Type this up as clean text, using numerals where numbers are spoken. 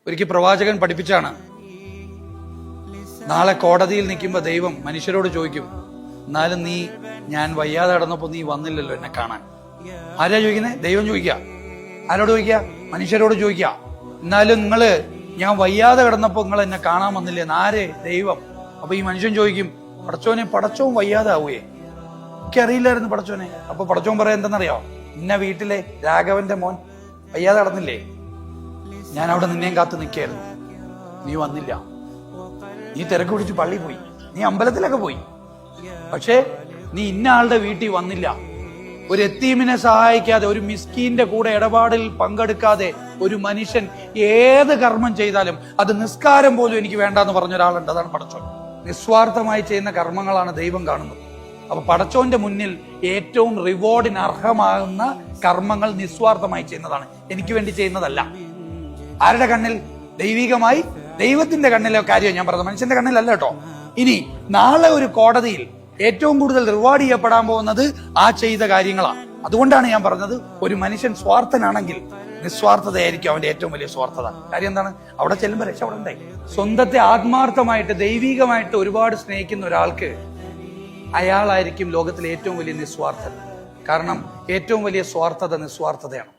ഒരിക്കൽ പ്രവാചകൻ പഠിപ്പിച്ചാണ്, നാളെ കോടതിയിൽ നിൽക്കുമ്പോ ദൈവം മനുഷ്യരോട് ചോദിക്കും, എന്നാലും ഞാൻ വയ്യാതെ കിടന്നപ്പോ നീ വന്നില്ലല്ലോ എന്നെ കാണാൻ. ആരാ ചോദിക്കുന്നത്? ദൈവം ചോദിക്കുക. ആരോട് ചോദിക്കുക? മനുഷ്യരോട് ചോദിക്കുക. എന്നാലും ഞാൻ വയ്യാതെ കിടന്നപ്പോ നിങ്ങൾ എന്നെ കാണാൻ വന്നില്ലേ? ആരെ? ദൈവം. അപ്പൊ ഈ മനുഷ്യൻ ചോദിക്കും, പടച്ചോൻ വയ്യാതെ ആവുകയെ, എനിക്കറിയില്ലായിരുന്നു പടച്ചോനെ. അപ്പൊ പടച്ചോൻ പറയാൻ എന്തെന്നറിയോ? ഇന്ന വീട്ടിലെ രാഘവന്റെ മോൻ വയ്യാതെ കിടന്നില്ലേ, ഞാൻ അവിടെ നിന്നെയും കാത്തു നിൽക്കായിരുന്നു, നീ വന്നില്ല. നീ തിരക്ക് പിടിച്ച് പള്ളി പോയി, നീ അമ്പലത്തിലൊക്കെ പോയി, പക്ഷേ നീ ഇന്ന ആളുടെ വീട്ടിൽ വന്നില്ല. ഒരു എത്തീമിനെ സഹായിക്കാതെ, ഒരു മിസ്കീന്റെ കൂടെ ഇടപാടിൽ പങ്കെടുക്കാതെ ഒരു മനുഷ്യൻ ഏത് കർമ്മം ചെയ്താലും അത് നിസ്കാരം പോലും എനിക്ക് വേണ്ടെന്ന് പറഞ്ഞ ഒരാളുണ്ട്. അതാണ് പടച്ചോൻ. നിസ്വാർത്ഥമായി ചെയ്യുന്ന കർമ്മങ്ങളാണ് ദൈവം കാണുന്നത്. അപ്പൊ പടച്ചോന്റെ മുന്നിൽ ഏറ്റവും റിവാർഡിന് അർഹമാകുന്ന കർമ്മങ്ങൾ നിസ്വാർത്ഥമായി ചെയ്യുന്നതാണ്, എനിക്ക് വേണ്ടി ചെയ്യുന്നതല്ല. ആരുടെ കണ്ണിൽ? ദൈവികമായി ദൈവത്തിന്റെ കണ്ണിലെ കാര്യം ഞാൻ പറഞ്ഞത്, മനുഷ്യന്റെ കണ്ണിലല്ല കേട്ടോ. ഇനി നാളെ ഒരു കോടതിയിൽ ഏറ്റവും കൂടുതൽ റിവാർഡ് ചെയ്യപ്പെടാൻ പോകുന്നത് ആ ചെയ്ത കാര്യങ്ങളാണ്. അതുകൊണ്ടാണ് ഞാൻ പറഞ്ഞത്, ഒരു മനുഷ്യൻ സ്വാർത്ഥനാണെങ്കിൽ നിസ്വാർത്ഥതയായിരിക്കും അവന്റെ ഏറ്റവും വലിയ സ്വാർത്ഥത. കാര്യം എന്താണ്? അവിടെ ചെല്ലുമ്പോൾ രക്ഷ അവിടെ ഉണ്ടായി. സ്വന്തത്തെ ആത്മാർത്ഥമായിട്ട് ദൈവികമായിട്ട് ഒരുപാട് സ്നേഹിക്കുന്ന ഒരാൾക്ക് അയാളായിരിക്കും ലോകത്തിലെ ഏറ്റവും വലിയ നിസ്വാർത്ഥൻ. കാരണം ഏറ്റവും വലിയ സ്വാർത്ഥത നിസ്വാർത്ഥതയാണ്.